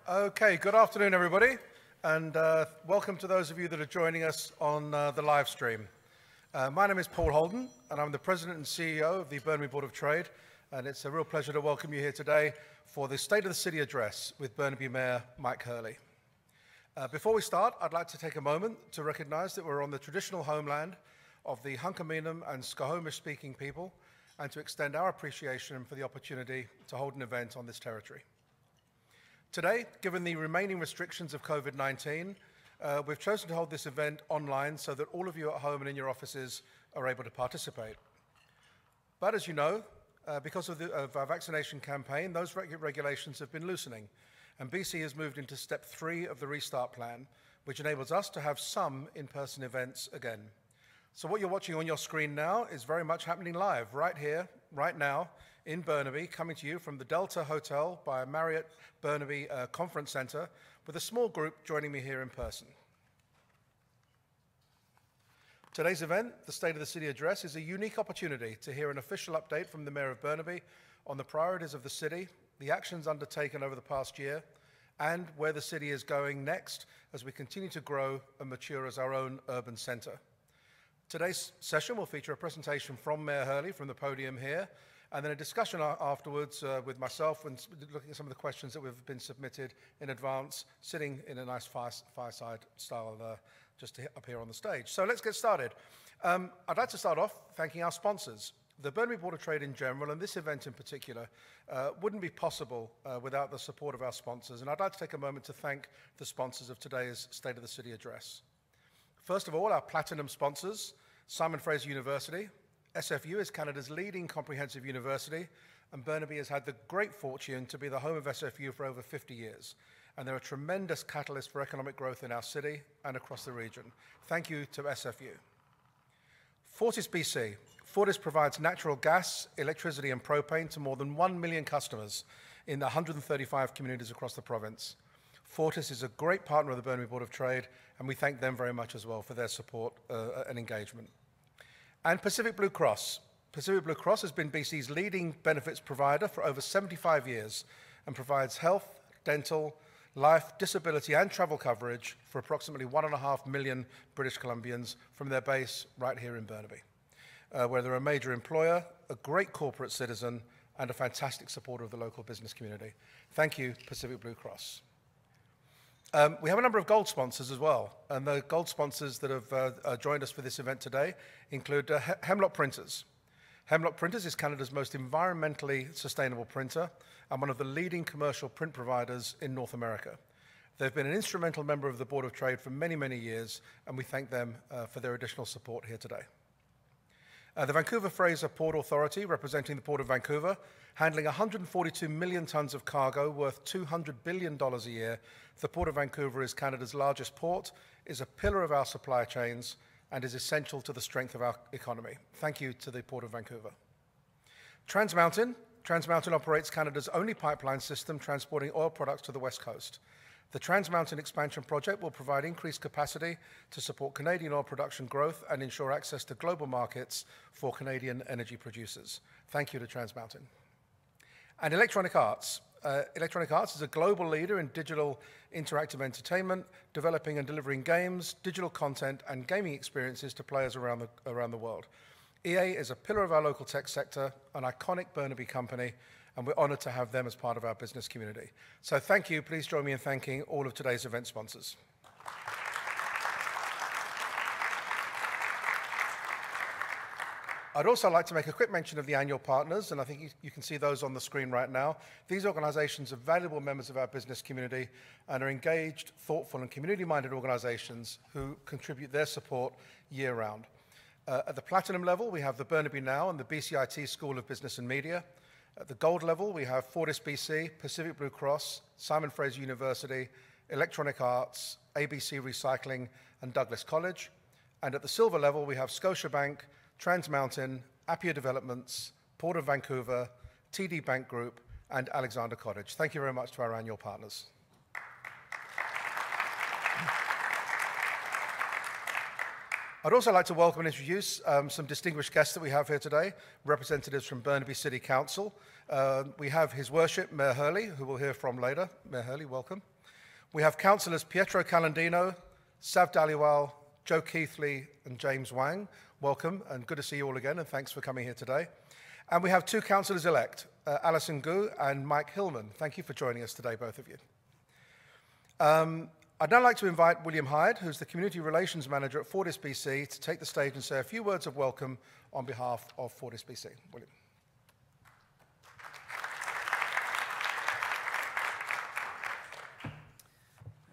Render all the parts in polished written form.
Okay, good afternoon, everybody, and welcome to those of you that are joining us on the live stream. My name is Paul Holden, and I'm the President and CEO of the Burnaby Board of Trade, and it's a real pleasure to welcome you here today for the State of the City Address with Burnaby Mayor Mike Hurley. Before we start, I'd like to take a moment to recognise that we're on the traditional homeland of the Hunkaminam and Skohomish-speaking people, and to extend our appreciation for the opportunity to hold an event on this territory. Today, given the remaining restrictions of COVID-19, we've chosen to hold this event online so that all of you at home and in your offices are able to participate. But as you know, because of our vaccination campaign, those regulations have been loosening, and BC has moved into step 3 of the restart plan, which enables us to have some in-person events again. So what you're watching on your screen now is very much happening live, right here, right now, in Burnaby, coming to you from the Delta Hotel by Marriott Burnaby Conference Centre, with a small group joining me here in person. Today's event, the State of the City Address, is a unique opportunity to hear an official update from the Mayor of Burnaby on the priorities of the city, the actions undertaken over the past year, and where the city is going next as we continue to grow and mature as our own urban centre. Today's session will feature a presentation from Mayor Hurley from the podium here, and then a discussion afterwards with myself and looking at some of the questions that have been submitted in advance, sitting in a nice fireside style just up here on the stage. So let's get started. I'd like to start off thanking our sponsors. The Burnaby Board of Trade in general, and this event in particular, wouldn't be possible without the support of our sponsors. And I'd like to take a moment to thank the sponsors of today's State of the City Address. First of all, our platinum sponsors, Simon Fraser University. SFU is Canada's leading comprehensive university, and Burnaby has had the great fortune to be the home of SFU for over 50 years. And they're a tremendous catalyst for economic growth in our city and across the region. Thank you to SFU. Fortis Bc. Fortis provides natural gas, electricity and propane to more than 1 million customers in the 135 communities across the province. Fortis is a great partner of the Burnaby Board of Trade, and we thank them very much as well for their support and engagement. And Pacific Blue Cross. Pacific Blue Cross has been BC's leading benefits provider for over 75 years and provides health, dental, life, disability and travel coverage for approximately 1.5 million British Columbians from their base right here in Burnaby, where they're a major employer, a great corporate citizen, and a fantastic supporter of the local business community. Thank you, Pacific Blue Cross. We have a number of gold sponsors as well, and the gold sponsors that have joined us for this event today include Hemlock Printers. Hemlock Printers is Canada's most environmentally sustainable printer and one of the leading commercial print providers in North America. They've been an instrumental member of the Board of Trade for many, many years, and we thank them for their additional support here today. The Vancouver Fraser Port Authority, representing the Port of Vancouver, handling 142 million tonnes of cargo worth $200 billion a year. The Port of Vancouver is Canada's largest port, is a pillar of our supply chains, and is essential to the strength of our economy. Thank you to the Port of Vancouver. Trans Mountain operates Canada's only pipeline system transporting oil products to the West Coast. The Trans Mountain expansion project will provide increased capacity to support Canadian oil production growth and ensure access to global markets for Canadian energy producers. Thank you to Trans Mountain. And Electronic Arts. Electronic Arts is a global leader in digital interactive entertainment, developing and delivering games, digital content, and gaming experiences to players around the world. EA is a pillar of our local tech sector, an iconic Burnaby company, and we're honoured to have them as part of our business community. So thank you. Please join me in thanking all of today's event sponsors. I'd also like to make a quick mention of the annual partners, and I think you can see those on the screen right now. These organisations are valuable members of our business community and are engaged, thoughtful and community-minded organisations who contribute their support year-round. At the platinum level, we have the Burnaby Now and the BCIT School of Business and Media. At the gold level, we have Fortis Bc, Pacific Blue Cross, Simon Fraser University, Electronic Arts, ABC Recycling, and Douglas College. And at the silver level, we have Scotiabank, Trans Mountain, Appia Developments, Port of Vancouver, TD Bank Group, and Alexander Cottage. Thank you very much to our annual partners. I'd also like to welcome and introduce some distinguished guests that we have here today, representatives from Burnaby City Council. We have His Worship, Mayor Hurley, who we'll hear from later. Mayor Hurley, welcome. We have councillors Pietro Calandino, Sav Dhaliwal, Joe Keithley and James Wang. Welcome and good to see you all again, and thanks for coming here today. And we have two councillors-elect, Alison Gu and Mike Hillman. Thank you for joining us today, both of you. I'd now like to invite William Hyde, who's the Community Relations Manager at Fortis Bc, to take the stage and say a few words of welcome on behalf of Fortis Bc. William.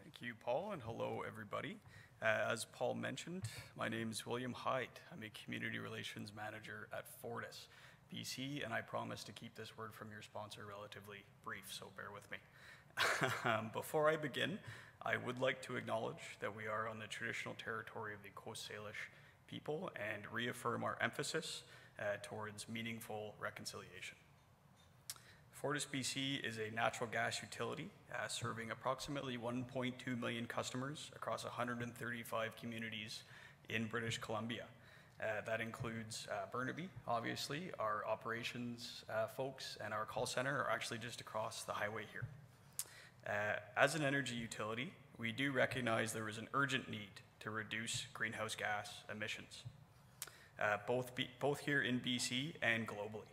Thank you, Paul, and hello, everybody. As Paul mentioned, my name is William Hyde. I'm a Community Relations Manager at Fortis Bc, and I promise to keep this word from your sponsor relatively brief, so bear with me. Before I begin, I would like to acknowledge that we are on the traditional territory of the Coast Salish people and reaffirm our emphasis towards meaningful reconciliation. Fortis Bc is a natural gas utility serving approximately 1.2 million customers across 135 communities in British Columbia. That includes Burnaby, obviously. Our operations folks and our call center are actually just across the highway here. As an energy utility, we do recognize there is an urgent need to reduce greenhouse gas emissions, both here in BC and globally.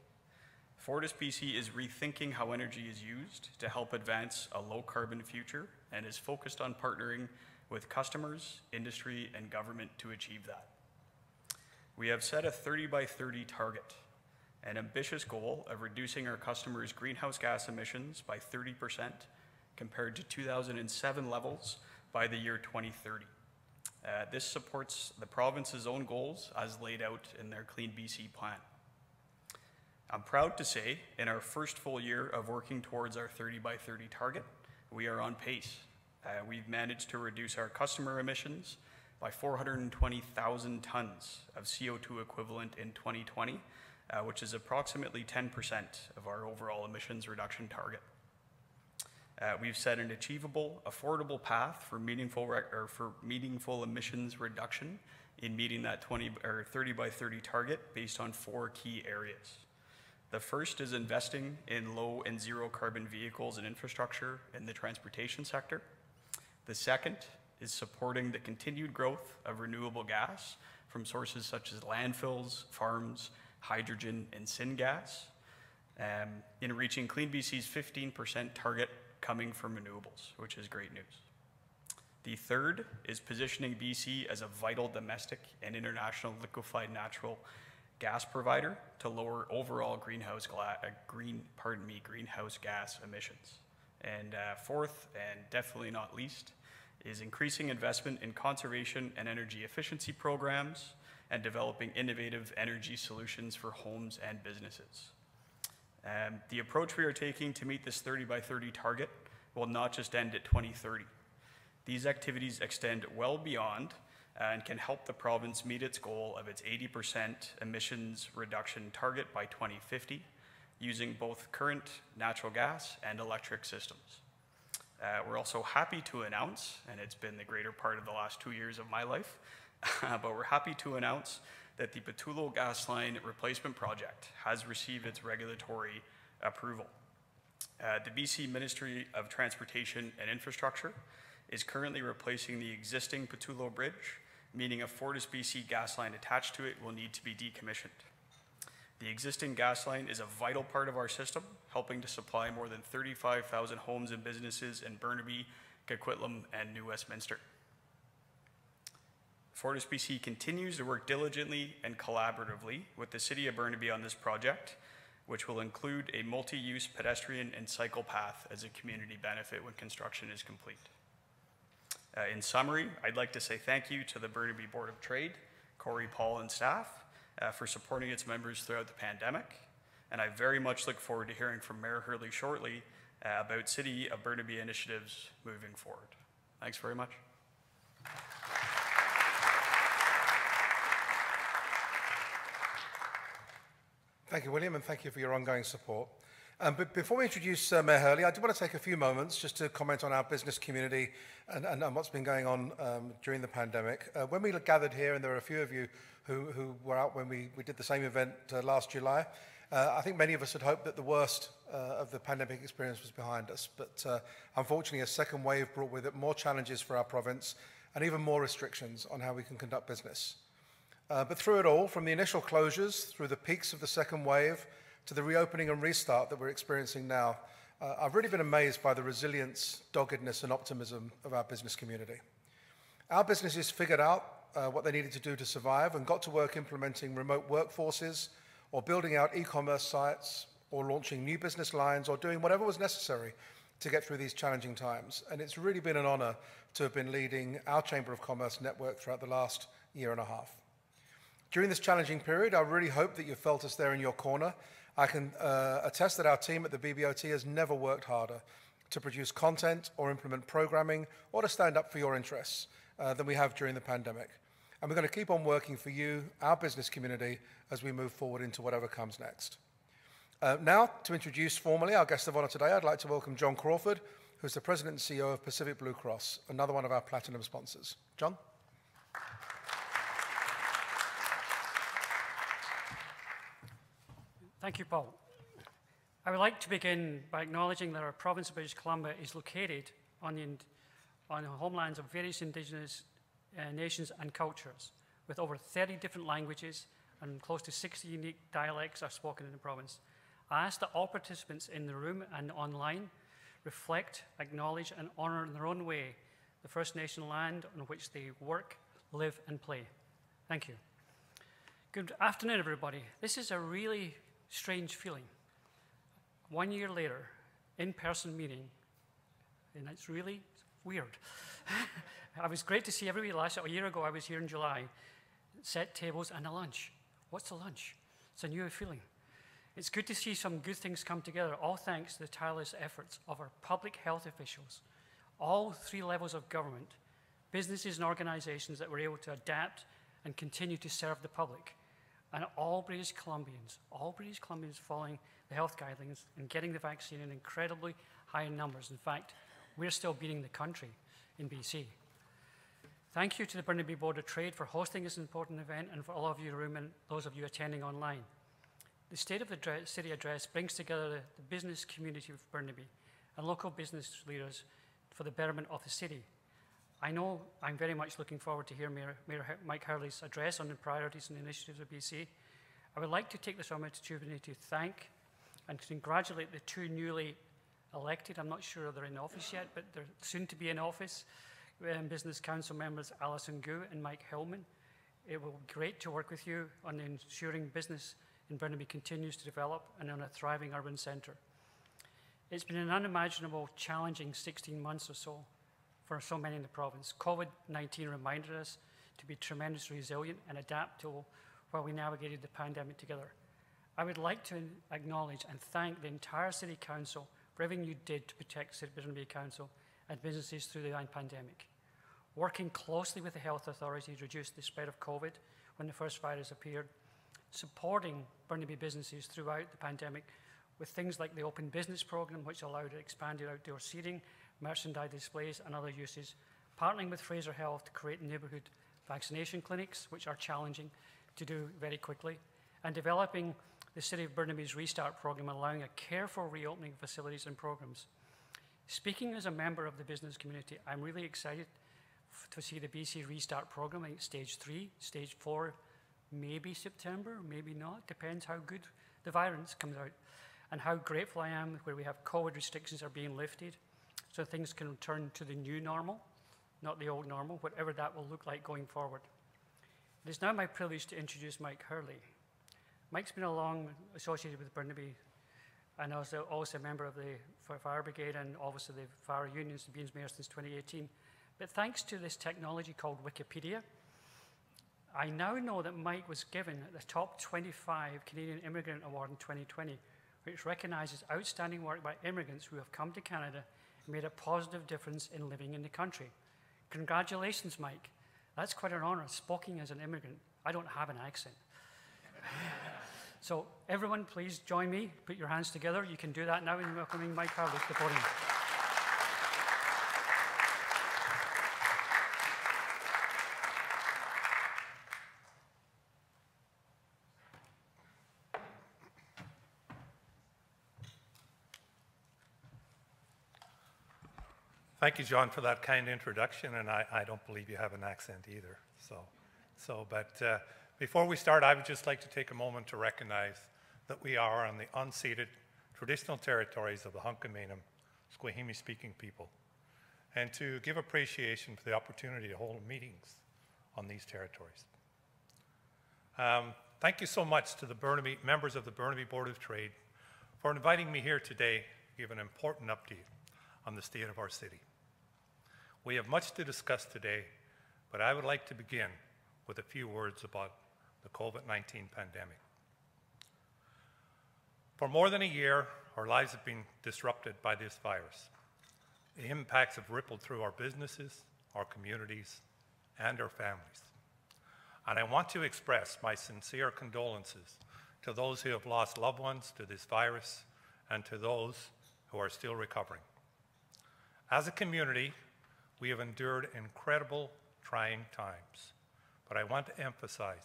Fortis Bc is rethinking how energy is used to help advance a low-carbon future and is focused on partnering with customers, industry, and government to achieve that. We have set a 30 by 30 target, an ambitious goal of reducing our customers' greenhouse gas emissions by 30% compared to 2007 levels by the year 2030. This supports the province's own goals as laid out in their Clean BC plan. I'm proud to say, in our first full year of working towards our 30 by 30 target, we are on pace. We've managed to reduce our customer emissions by 420,000 tons of CO2 equivalent in 2020, which is approximately 10% of our overall emissions reduction target. We've set an achievable, affordable path for meaningful emissions reduction in meeting that 30 by 30 target based on 4 key areas. The first is investing in low and zero carbon vehicles and infrastructure in the transportation sector. The second is supporting the continued growth of renewable gas from sources such as landfills, farms, hydrogen, and syngas, in reaching Clean BC's 15% target coming from renewables, which is great news. The third is positioning BC as a vital domestic and international liquefied natural gas provider to lower overall greenhouse gas emissions. And fourth, and definitely not least, is increasing investment in conservation and energy efficiency programs and developing innovative energy solutions for homes and businesses. The approach we are taking to meet this 30 by 30 target will not just end at 2030. These activities extend well beyond and can help the province meet its goal of its 80% emissions reduction target by 2050, using both current natural gas and electric systems. We're also happy to announce, and it's been the greater part of the last 2 years of my life, but we're happy to announce that the Pattullo gas line replacement project has received its regulatory approval. The BC Ministry of Transportation and Infrastructure is currently replacing the existing Pattullo Bridge, meaning a Fortis BC gas line attached to it will need to be decommissioned. The existing gas line is a vital part of our system, helping to supply more than 35,000 homes and businesses in Burnaby, Coquitlam, and New Westminster. Fortis BC continues to work diligently and collaboratively with the City of Burnaby on this project, which will include a multi-use pedestrian and cycle path as a community benefit when construction is complete. In summary, I'd like to say thank you to the Burnaby Board of Trade, Corey, Paul, and staff for supporting its members throughout the pandemic. And I very much look forward to hearing from Mayor Hurley shortly about City of Burnaby initiatives moving forward. Thanks very much. Thank you, William, and thank you for your ongoing support. But before we introduce Mayor Hurley, I do want to take a few moments just to comment on our business community and what's been going on during the pandemic. When we gathered here, and there were a few of you who were out when we did the same event last July, I think many of us had hoped that the worst of the pandemic experience was behind us, but unfortunately a second wave brought with it more challenges for our province and even more restrictions on how we can conduct business. But through it all, from the initial closures, through the peaks of the second wave, to the reopening and restart that we're experiencing now, I've really been amazed by the resilience, doggedness and optimism of our business community. Our businesses figured out what they needed to do to survive and got to work implementing remote workforces or building out e-commerce sites or launching new business lines or doing whatever was necessary to get through these challenging times. And it's really been an honor to have been leading our Chamber of Commerce network throughout the last year and a half. During this challenging period, I really hope that you've felt us there in your corner. I can attest that our team at the BBOT has never worked harder to produce content or implement programming or to stand up for your interests than we have during the pandemic. And we're going to keep on working for you, our business community, as we move forward into whatever comes next. Now, to introduce formally our guest of honor today, I'd like to welcome John Crawford, who's the President and CEO of Pacific Blue Cross, another one of our platinum sponsors. John? Thank you, Paul. I would like to begin by acknowledging that our province of British Columbia is located on the homelands of various Indigenous nations and cultures, with over 30 different languages and close to 60 unique dialects are spoken in the province. I ask that all participants in the room and online reflect, acknowledge, and honour in their own way the First Nation land on which they work, live, and play. Thank you. Good afternoon, everybody. This is a really strange feeling. 1 year later, in-person meeting, and it's really weird. It was great to see everybody a year ago. I was here in July, set tables and a lunch. What's a lunch? It's a new feeling. It's good to see some good things come together, all thanks to the tireless efforts of our public health officials, all 3 levels of government, businesses and organizations that were able to adapt and continue to serve the public, and all British Columbians following the health guidelines and getting the vaccine in incredibly high numbers. In fact, we're still beating the country in BC. Thank you to the Burnaby Board of Trade for hosting this important event and for all of you in the room and those of you attending online. The State of the City Address brings together the business community of Burnaby and local business leaders for the betterment of the city. I know I'm very much looking forward to hear Mayor Mike Hurley's address on the priorities and initiatives of BC. I would like to take this opportunity to thank and congratulate the 2 newly elected, I'm not sure they're in office yet, but they're soon to be in office, Business Council members Alison Gu and Mike Hillman. It will be great to work with you on ensuring business in Burnaby continues to develop and on a thriving urban centre. It's been an unimaginable, challenging 16 months or so for so many in the province. COVID-19 reminded us to be tremendously resilient and adaptable while we navigated the pandemic together. I would like to acknowledge and thank the entire City Council for everything you did to protect City Burnaby Council and businesses through the pandemic. Working closely with the health authorities to reduce the spread of COVID when the first virus appeared, supporting Burnaby businesses throughout the pandemic with things like the Open Business Programme, which allowed expanded outdoor seating, merchandise displays and other uses, partnering with Fraser Health to create neighbourhood vaccination clinics, which are challenging to do very quickly, and developing the City of Burnaby's Restart Programme, allowing a careful reopening of facilities and programmes. Speaking as a member of the business community, I'm really excited to see the BC Restart Programme. I think stage 3, stage 4, maybe September, maybe not, depends how good the virus comes out, and how grateful I am where we have COVID restrictions are being lifted so things can return to the new normal, not the old normal, whatever that will look like going forward. It is now my privilege to introduce Mike Hurley. Mike's been long associated with Burnaby and also a member of the Fire Brigade and obviously the Fire Unions and Beans Mayor since 2018. But thanks to this technology called Wikipedia, I now know that Mike was given the top 25 Canadian Immigrant Award in 2020, which recognises outstanding work by immigrants who have come to Canada and made a positive difference in living in the country. Congratulations, Mike. That's quite an honour, speaking as an immigrant. I don't have an accent. So everyone, please join me. Put your hands together. You can do that now in welcoming Mike Hurley to the podium. Thank you, John, for that kind introduction, and I don't believe you have an accent either. But before we start, I would just like to take a moment to recognize that we are on the unceded traditional territories of the Hunkaminam Squamish-speaking people, and to give appreciation for the opportunity to hold meetings on these territories. Thank you so much to the members of the Burnaby Board of Trade for inviting me here today to give an important update on the state of our city. We have much to discuss today, but I would like to begin with a few words about the COVID-19 pandemic. For more than a year, our lives have been disrupted by this virus. The impacts have rippled through our businesses, our communities, and our families. And I want to express my sincere condolences to those who have lost loved ones to this virus and to those who are still recovering. As a community, we have endured incredible, trying times, but I want to emphasize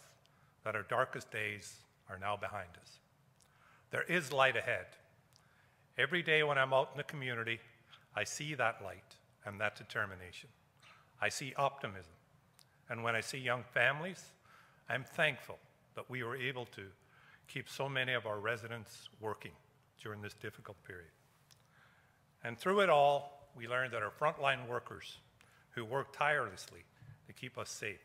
that our darkest days are now behind us. There is light ahead. Every day when I'm out in the community, I see that light and that determination. I see optimism. And when I see young families, I'm thankful that we were able to keep so many of our residents working during this difficult period. And through it all, we learned that our frontline workers who worked tirelessly to keep us safe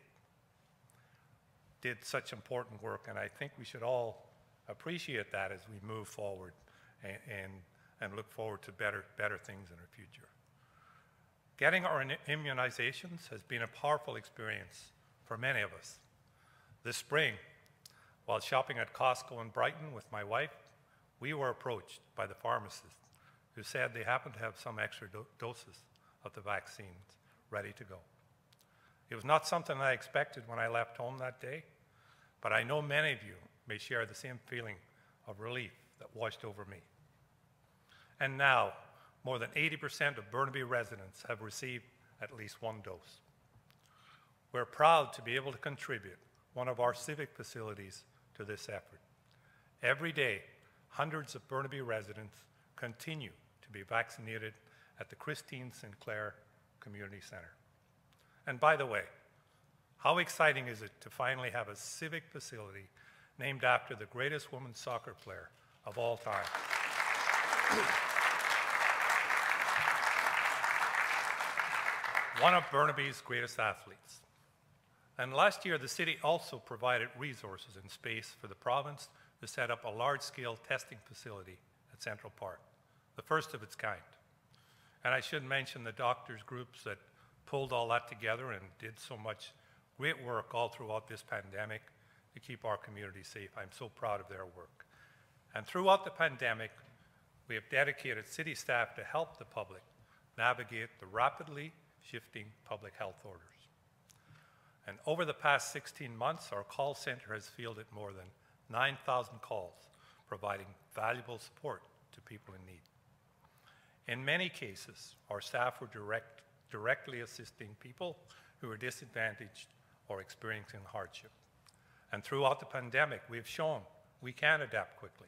did such important work, and I think we should all appreciate that as we move forward and look forward to better things in our future. Getting our immunizations has been a powerful experience for many of us. This spring, while shopping at Costco in Brighton with my wife, we were approached by the pharmacist who said they happened to have some extra doses of the vaccines ready to go. It was not something I expected when I left home that day, but I know many of you may share the same feeling of relief that washed over me. And now, more than 80% of Burnaby residents have received at least one dose. We're proud to be able to contribute one of our civic facilities to this effort. Every day, hundreds of Burnaby residents continue to be vaccinated at the Christine Sinclair Community Center. And by the way, how exciting is it to finally have a civic facility named after the greatest women's soccer player of all time? One of Burnaby's greatest athletes. And last year, the city also provided resources and space for the province to set up a large-scale testing facility at Central Park, the first of its kind. And I should mention the doctors' groups that pulled all that together and did so much great work all throughout this pandemic to keep our community safe. I'm so proud of their work. And throughout the pandemic, we have dedicated city staff to help the public navigate the rapidly shifting public health orders. And over the past 16 months, our call center has fielded more than 9,000 calls, providing valuable support to people in need. In many cases, our staff were directly assisting people who are disadvantaged or experiencing hardship. And throughout the pandemic, we have shown we can adapt quickly.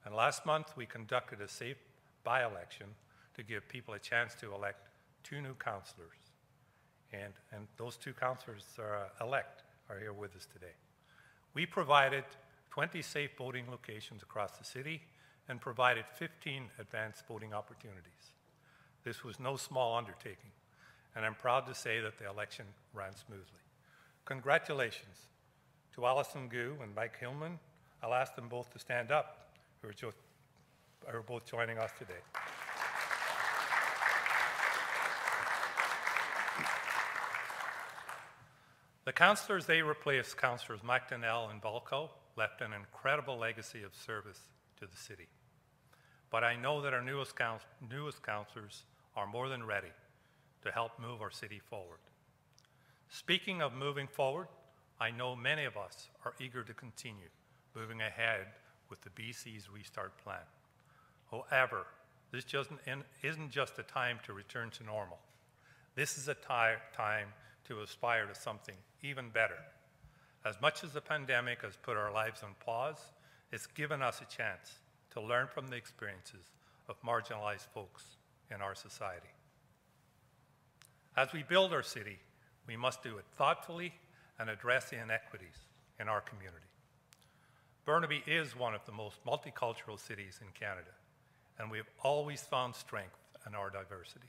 And last month, we conducted a safe by-election to give people a chance to elect 2 new councillors. And those 2 councillors elect are here with us today. We provided 20 safe voting locations across the city and provided 15 advanced voting opportunities. This was no small undertaking, and I'm proud to say that the election ran smoothly. Congratulations to Alison Gu and Mike Hillman. I'll ask them both to stand up, who are both joining us today. The councillors they replaced, Councillors McDonnell and Balco, left an incredible legacy of service to the city. But I know that our newest councillors are more than ready to help move our city forward. Speaking of moving forward, I know many of us are eager to continue moving ahead with the BC's Restart Plan. However, this isn't just a time to return to normal. This is a time to aspire to something even better. As much as the pandemic has put our lives on pause, it's given us a chance to learn from the experiences of marginalized folks in our society. As we build our city, we must do it thoughtfully and address the inequities in our community. Burnaby is one of the most multicultural cities in Canada, and we have always found strength in our diversity.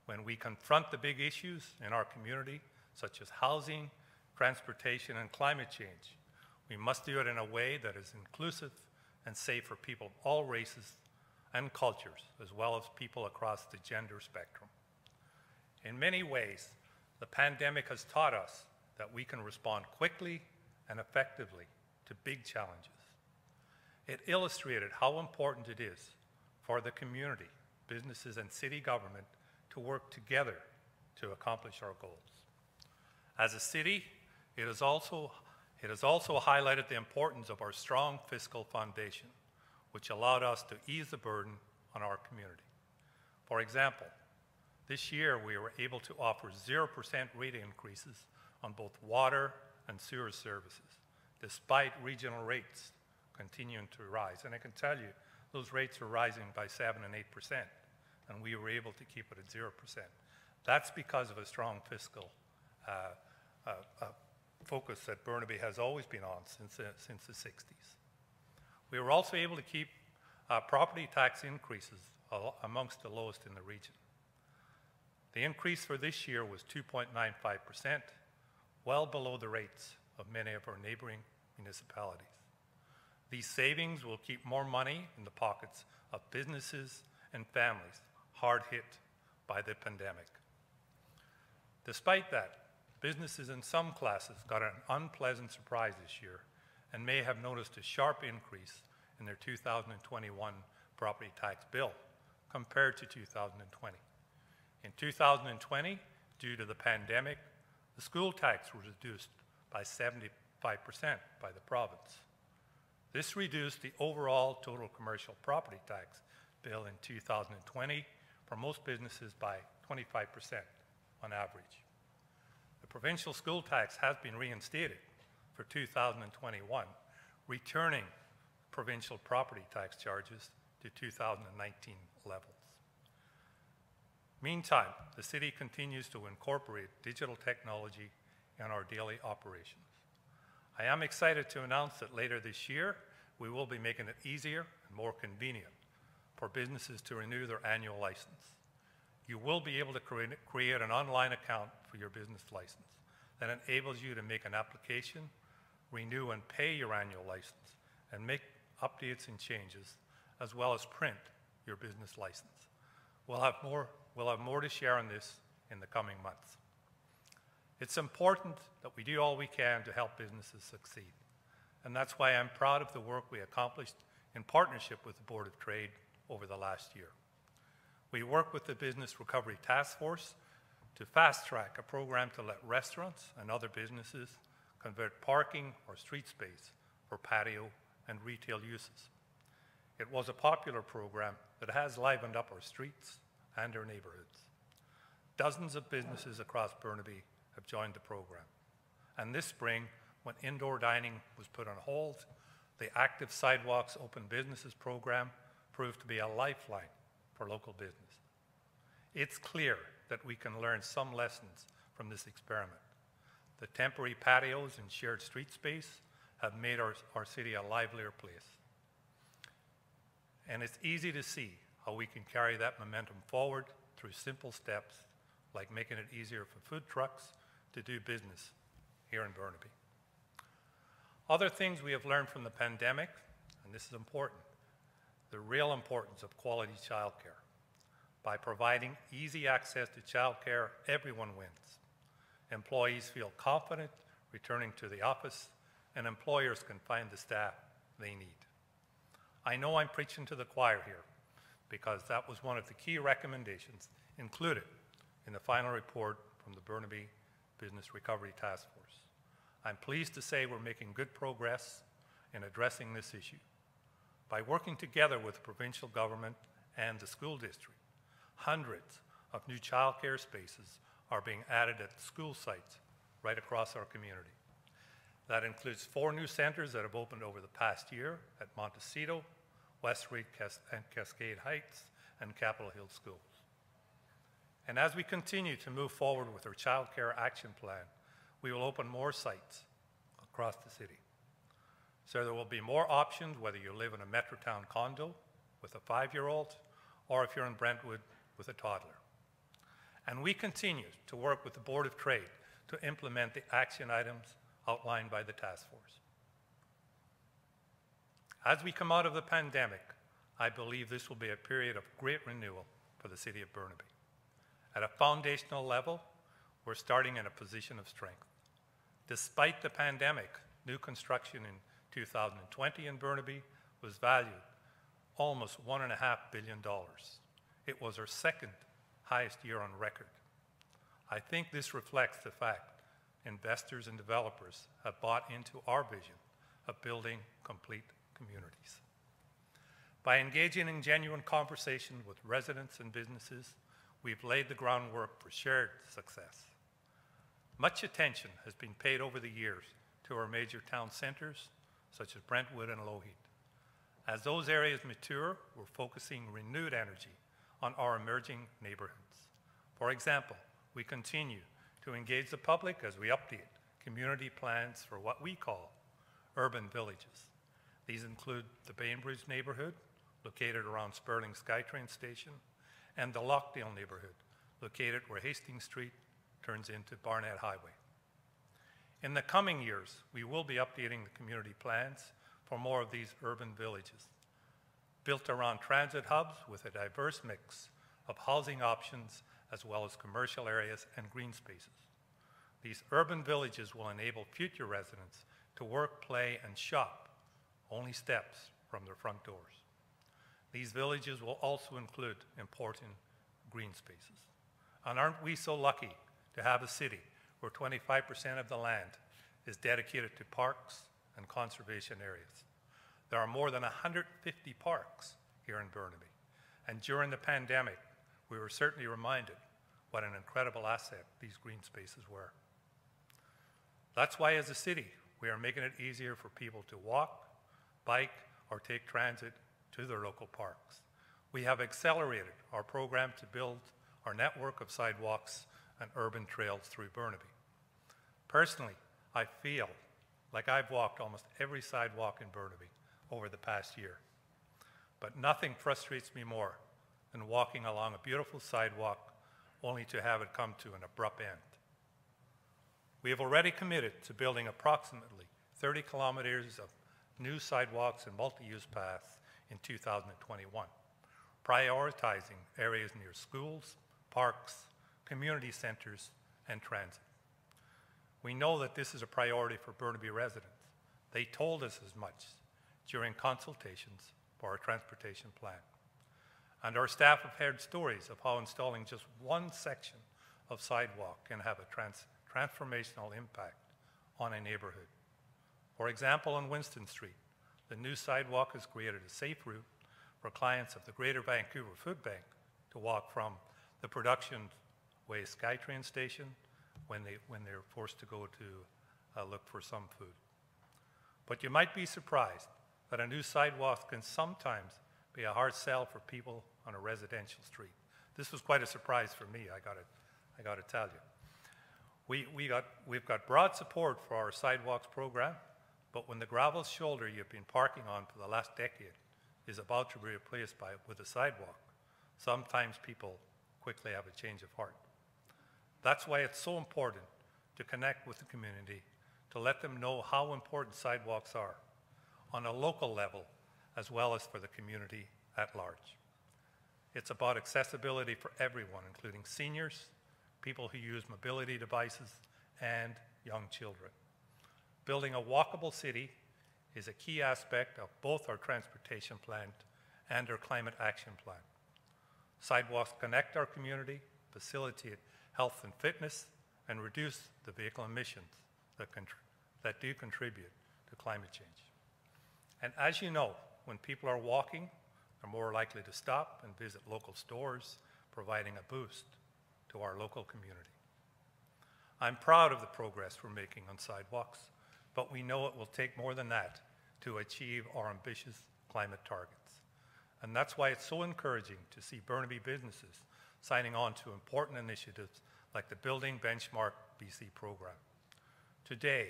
When we confront the big issues in our community, such as housing, transportation, and climate change, we must do it in a way that is inclusive and safe for people of all races and cultures, as well as people across the gender spectrum. In many ways, the pandemic has taught us that we can respond quickly and effectively to big challenges. It illustrated how important it is for the community, businesses, and city government to work together to accomplish our goals. As a city, it has also highlighted the importance of our strong fiscal foundation, which allowed us to ease the burden on our community. For example, this year we were able to offer 0% rate increases on both water and sewer services, despite regional rates continuing to rise. And I can tell you, those rates are rising by 7 and 8%, and we were able to keep it at 0%. That's because of a strong fiscal focus that Burnaby has always been on since the 60s. We were also able to keep property tax increases amongst the lowest in the region. The increase for this year was 2.95%, well below the rates of many of our neighboring municipalities. These savings will keep more money in the pockets of businesses and families hard hit by the pandemic. Despite that, businesses in some classes got an unpleasant surprise this year and may have noticed a sharp increase in their 2021 property tax bill compared to 2020. In 2020, due to the pandemic, the school tax was reduced by 75% by the province. This reduced the overall total commercial property tax bill in 2020 for most businesses by 25% on average. The provincial school tax has been reinstated for 2021, returning provincial property tax charges to 2019 levels. Meantime, the city continues to incorporate digital technology in our daily operations. I am excited to announce that later this year, we will be making it easier and more convenient for businesses to renew their annual license. You will be able to create an online account for your business license that enables you to make an application, renew and pay your annual license, and make updates and changes, as well as print your business license. We'll have more to share on this in the coming months. It's important that we do all we can to help businesses succeed, and that's why I'm proud of the work we accomplished in partnership with the Board of Trade over the last year. We work with the Business Recovery Task Force to fast-track a program to let restaurants and other businesses convert parking or street space for patio and retail uses. It was a popular program that has livened up our streets and our neighborhoods. Dozens of businesses across Burnaby have joined the program. And this spring, when indoor dining was put on hold, the Active Sidewalks Open Businesses program proved to be a lifeline for local business. It's clear that we can learn some lessons from this experiment. The temporary patios and shared street space have made our city a livelier place. And it's easy to see how we can carry that momentum forward through simple steps like making it easier for food trucks to do business here in Burnaby. Other things we have learned from the pandemic, and this is important, the real importance of quality childcare. By providing easy access to childcare, everyone wins. Employees feel confident returning to the office, and employers can find the staff they need. I know I'm preaching to the choir here, because that was one of the key recommendations included in the final report from the Burnaby Business Recovery Task Force. I'm pleased to say we're making good progress in addressing this issue. By working together with the provincial government and the school district, hundreds of new childcare spaces are being added at school sites right across our community. That includes 4 new centers that have opened over the past year at Montecito, West Reed and Cascade Heights, and Capitol Hill Schools. And as we continue to move forward with our Child Care Action Plan, we will open more sites across the city. So there will be more options whether you live in a Metrotown condo with a 5-year-old or if you're in Brentwood with a toddler. And we continue to work with the Board of Trade to implement the action items outlined by the task force. As we come out of the pandemic, I believe this will be a period of great renewal for the city of Burnaby. At a foundational level, we're starting in a position of strength. Despite the pandemic, new construction in 2020 in Burnaby was valued almost $1.5 billion. It was our second highest year on record. I think this reflects the fact investors and developers have bought into our vision of building complete communities. By engaging in genuine conversation with residents and businesses, we've laid the groundwork for shared success. Much attention has been paid over the years to our major town centres, such as Brentwood and Lougheed. As those areas mature, we're focusing renewed energy on our emerging neighbourhoods. For example, we continue to engage the public as we update community plans for what we call urban villages. These include the Bainbridge neighbourhood, located around Sperling SkyTrain station, and the Lockdale neighbourhood, located where Hastings Street turns into Barnett Highway. In the coming years, we will be updating the community plans for more of these urban villages, built around transit hubs with a diverse mix of housing options as well as commercial areas and green spaces. These urban villages will enable future residents to work, play, and shop only steps from their front doors. These villages will also include important green spaces. And aren't we so lucky to have a city where 25% of the land is dedicated to parks and conservation areas? There are more than 150 parks here in Burnaby. And during the pandemic, we were certainly reminded what an incredible asset these green spaces were. That's why as a city, we are making it easier for people to walk, bike, or take transit to their local parks. We have accelerated our program to build our network of sidewalks and urban trails through Burnaby. Personally, I feel like I've walked almost every sidewalk in Burnaby over the past year. But nothing frustrates me more than walking along a beautiful sidewalk only to have it come to an abrupt end. We have already committed to building approximately 30 kilometers of new sidewalks and multi-use paths in 2021, prioritizing areas near schools, parks, community centers, and transit. We know that this is a priority for Burnaby residents. They told us as much during consultations for our transportation plan. And our staff have heard stories of how installing just one section of sidewalk can have a transformational impact on a neighborhood. For example, on Winston Street, the new sidewalk has created a safe route for clients of the Greater Vancouver Food Bank to walk from the Production Way SkyTrain station when they're forced to go to look for some food. But you might be surprised that a new sidewalk can sometimes be a hard sell for people on a residential street. This was quite a surprise for me, I got to tell you. We've got broad support for our sidewalks program, but when the gravel shoulder you've been parking on for the last decade is about to be replaced with a sidewalk, sometimes people quickly have a change of heart. That's why it's so important to connect with the community, to let them know how important sidewalks are on a local level as well as for the community at large. It's about accessibility for everyone, including seniors, people who use mobility devices, and young children. Building a walkable city is a key aspect of both our transportation plan and our climate action plan. Sidewalks connect our community, facilitate health and fitness, and reduce the vehicle emissions that do contribute to climate change. And as you know, when people are walking, they're more likely to stop and visit local stores, providing a boost to our local community. I'm proud of the progress we're making on sidewalks, but we know it will take more than that to achieve our ambitious climate targets. And that's why it's so encouraging to see Burnaby businesses signing on to important initiatives like the Building Benchmark BC program. Today,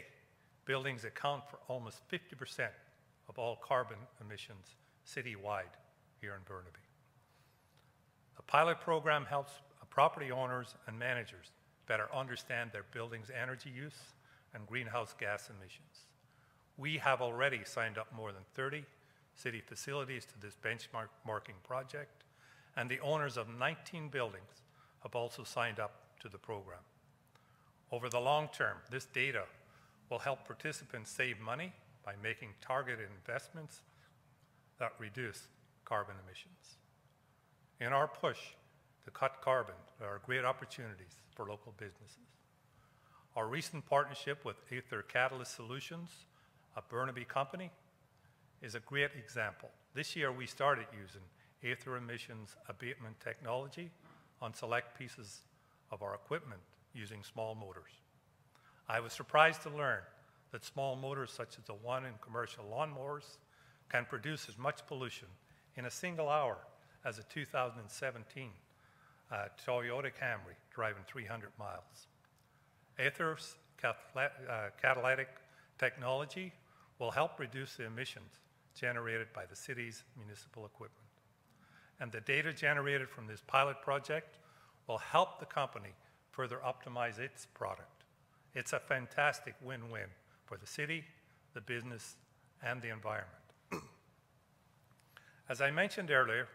buildings account for almost 50% of all carbon emissions citywide here in Burnaby. The pilot program helps property owners and managers better understand their building's energy use and greenhouse gas emissions. We have already signed up more than 30 city facilities to this benchmarking project, and the owners of 19 buildings have also signed up to the program. Over the long term, this data will help participants save money by making targeted investments that reduce carbon emissions. In our push to cut carbon, there are great opportunities for local businesses. Our recent partnership with Aether Catalyst Solutions, a Burnaby company, is a great example. This year we started using Aether emissions abatement technology on select pieces of our equipment using small motors. I was surprised to learn that small motors such as the one in commercial lawnmowers can produce as much pollution in a single hour as a 2017 Toyota Camry driving 300 miles. Aether's catalytic technology will help reduce the emissions generated by the city's municipal equipment. And the data generated from this pilot project will help the company further optimize its product. It's a fantastic win-win for the city, the business, and the environment. As I mentioned earlier,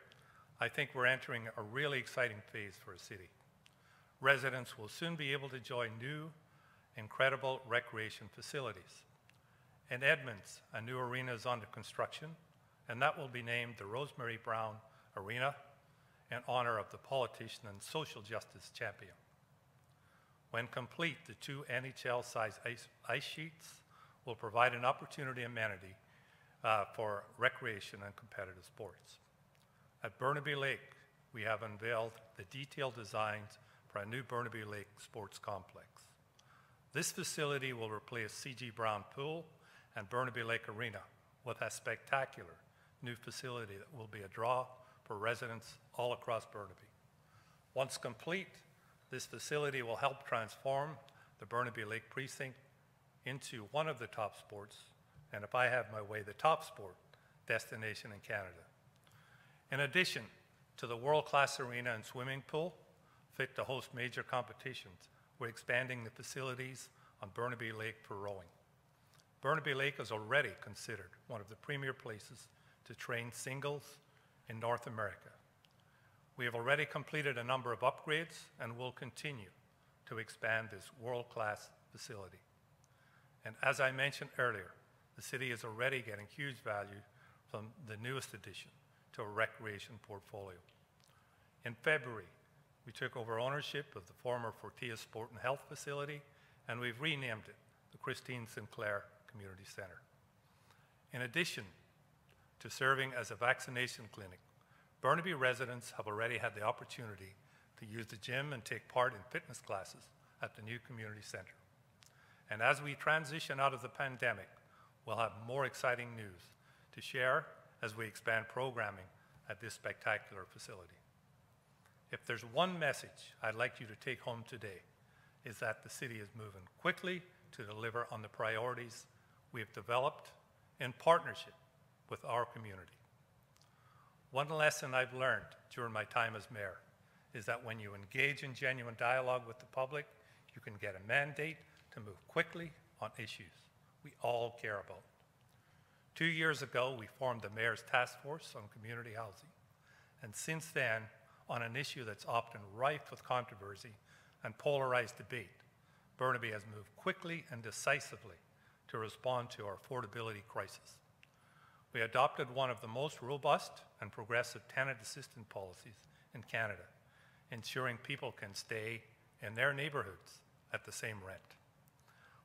I think we're entering a really exciting phase for a city. Residents will soon be able to join new, incredible recreation facilities. In Edmonds, a new arena is under construction, and that will be named the Rosemary Brown Arena in honor of the politician and social justice champion. When complete, the two NHL-sized ice sheets will provide an opportunity amenity for recreation and competitive sports. At Burnaby Lake, we have unveiled the detailed designs for a new Burnaby Lake sports complex. This facility will replace C.G. Brown Pool and Burnaby Lake Arena with a spectacular new facility that will be a draw for residents all across Burnaby. Once complete, this facility will help transform the Burnaby Lake precinct into one of the top sports, and if I have my way, the top sport destination in Canada. In addition to the world-class arena and swimming pool, fit to host major competitions, we're expanding the facilities on Burnaby Lake for rowing. Burnaby Lake is already considered one of the premier places to train singles in North America. We have already completed a number of upgrades and will continue to expand this world-class facility. And as I mentioned earlier, the city is already getting huge value from the newest addition to a recreation portfolio. In February, we took over ownership of the former Fortis Sport and Health facility, and we've renamed it the Christine Sinclair Community Center. In addition to serving as a vaccination clinic, Burnaby residents have already had the opportunity to use the gym and take part in fitness classes at the new community center. And as we transition out of the pandemic, we'll have more exciting news to share as we expand programming at this spectacular facility. If there's one message I'd like you to take home today, is that the city is moving quickly to deliver on the priorities we have developed in partnership with our community. One lesson I've learned during my time as mayor is that when you engage in genuine dialogue with the public, you can get a mandate to move quickly on issues we all care about. 2 years ago, we formed the Mayor's Task Force on Community Housing. And since then, on an issue that's often rife with controversy and polarized debate, Burnaby has moved quickly and decisively to respond to our affordability crisis. We adopted one of the most robust and progressive tenant assistance policies in Canada, ensuring people can stay in their neighborhoods at the same rent.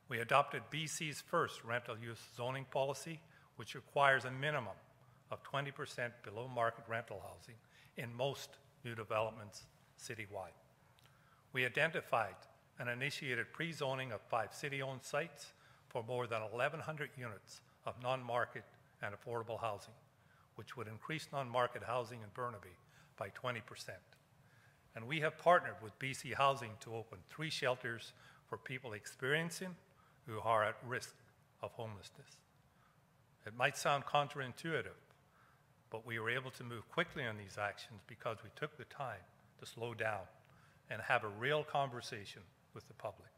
We adopted BC's first rental use zoning policy, which requires a minimum of 20% below market rental housing in most new developments citywide. We identified and initiated pre-zoning of 5 city-owned sites for more than 1,100 units of non-market and affordable housing, which would increase non-market housing in Burnaby by 20%. and we have partnered with BC Housing to open 3 shelters for people experiencing who are at risk of homelessness. It might sound counterintuitive, but we were able to move quickly on these actions because we took the time to slow down and have a real conversation with the public.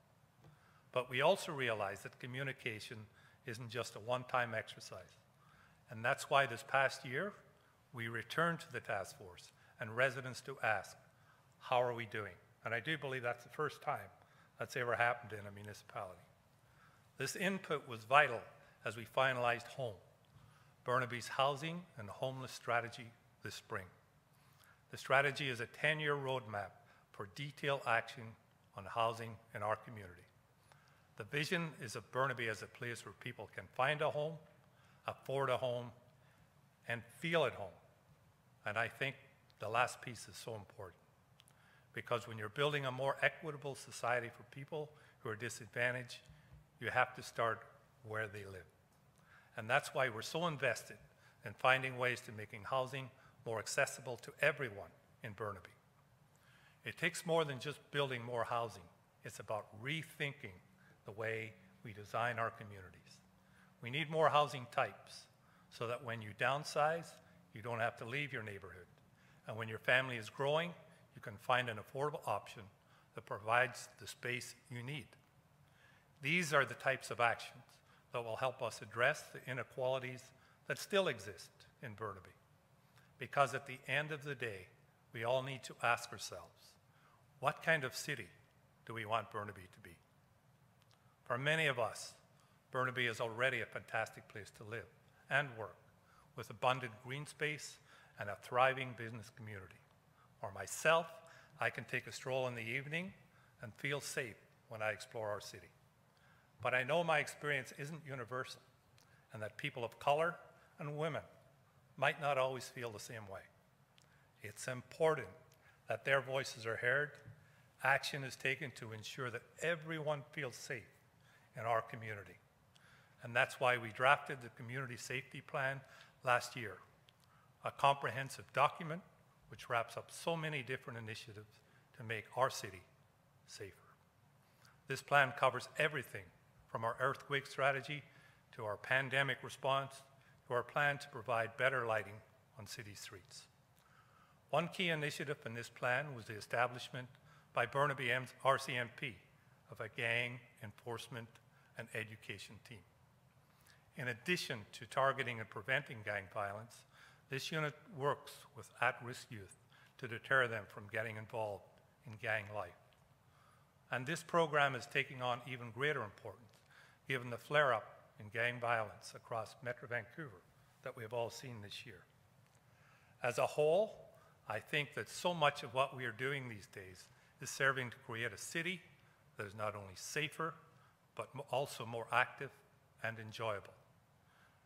But we also realized that communication isn't just a one-time exercise. And that's why this past year, we returned to the task force and residents to ask, how are we doing? And I do believe that's the first time that's ever happened in a municipality. This input was vital as we finalized HOME, Burnaby's housing and homeless strategy this spring. The strategy is a 10-year roadmap for detailed action on housing in our community. The vision is of Burnaby as a place where people can find a home, afford a home, and feel at home. And I think the last piece is so important, because when you're building a more equitable society for people who are disadvantaged, you have to start where they live. And that's why we're so invested in finding ways to making housing more accessible to everyone in Burnaby. It takes more than just building more housing. It's about rethinking the way we design our communities. We need more housing types so that when you downsize, you don't have to leave your neighborhood. And when your family is growing, you can find an affordable option that provides the space you need. These are the types of actions that will help us address the inequalities that still exist in Burnaby. Because at the end of the day, we all need to ask ourselves, what kind of city do we want Burnaby to be? For many of us, Burnaby is already a fantastic place to live and work, with abundant green space and a thriving business community. For myself, I can take a stroll in the evening and feel safe when I explore our city. But I know my experience isn't universal, and that people of color and women might not always feel the same way. It's important that their voices are heard, action is taken to ensure that everyone feels safe in our community. And that's why we drafted the Community Safety Plan last year, a comprehensive document which wraps up so many different initiatives to make our city safer. This plan covers everything from our earthquake strategy to our pandemic response to our plan to provide better lighting on city streets. One key initiative in this plan was the establishment by Burnaby RCMP of a gang enforcement and education team. In addition to targeting and preventing gang violence, this unit works with at-risk youth to deter them from getting involved in gang life. And this program is taking on even greater importance given the flare-up in gang violence across Metro Vancouver that we have all seen this year. As a whole, I think that so much of what we are doing these days is serving to create a city that is not only safer, but also more active and enjoyable.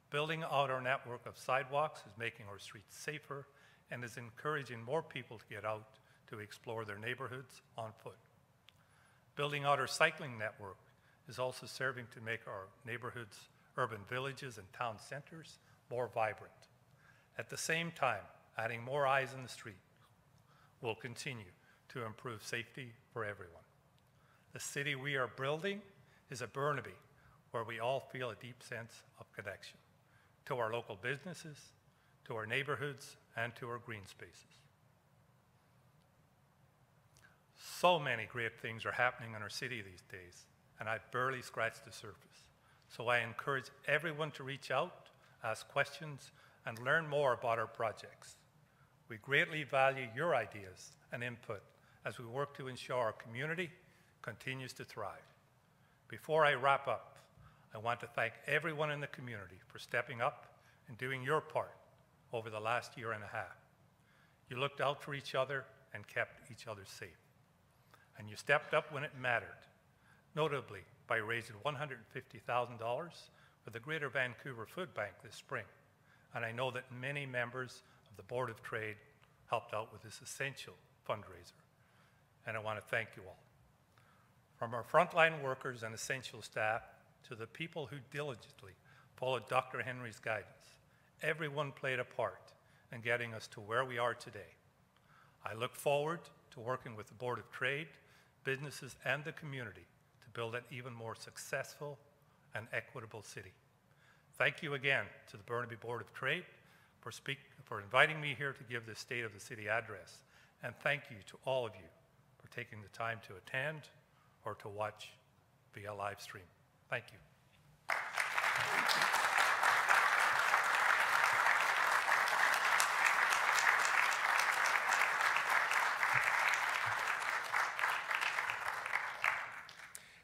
Building out our network of sidewalks is making our streets safer and is encouraging more people to get out to explore their neighborhoods on foot. Building out our cycling network is also serving to make our neighborhoods, urban villages, and town centers more vibrant. At the same time, adding more eyes in the street will continue to improve safety for everyone. The city we are building is a Burnaby where we all feel a deep sense of connection to our local businesses, to our neighborhoods, and to our green spaces. So many great things are happening in our city these days, and I've barely scratched the surface. So I encourage everyone to reach out, ask questions, and learn more about our projects. We greatly value your ideas and input as we work to ensure our community continues to thrive. Before I wrap up, I want to thank everyone in the community for stepping up and doing your part over the last year and a half. You looked out for each other and kept each other safe. And you stepped up when it mattered, notably by raising $150,000 for the Greater Vancouver Food Bank this spring. And I know that many members of the Board of Trade helped out with this essential fundraiser. And I want to thank you all. From our frontline workers and essential staff to the people who diligently followed Dr. Henry's guidance, everyone played a part in getting us to where we are today. I look forward to working with the Board of Trade, businesses, and the community to build an even more successful and equitable city. Thank you again to the Burnaby Board of Trade for inviting me here to give this State of the City address. And thank you to all of you for taking the time to attend or to watch via live stream. Thank you.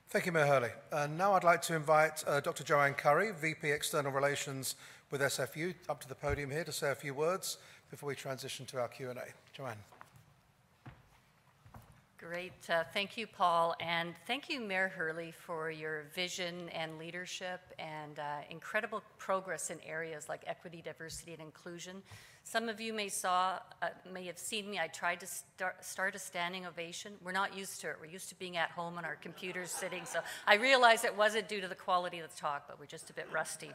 Thank you, Mayor Hurley. Now I'd like to invite Dr. Joanne Curry, VP External Relations with SFU, up to the podium here to say a few words before we transition to our Q&A. Joanne. Great. Thank you, Paul, and thank you, Mayor Hurley, for your vision and leadership and incredible progress in areas like equity, diversity, and inclusion. Some of you may have seen me. I tried to start a standing ovation. We're not used to it. We're used to being at home on our computers sitting, so I realized it wasn't due to the quality of the talk, but we're just a bit rusty.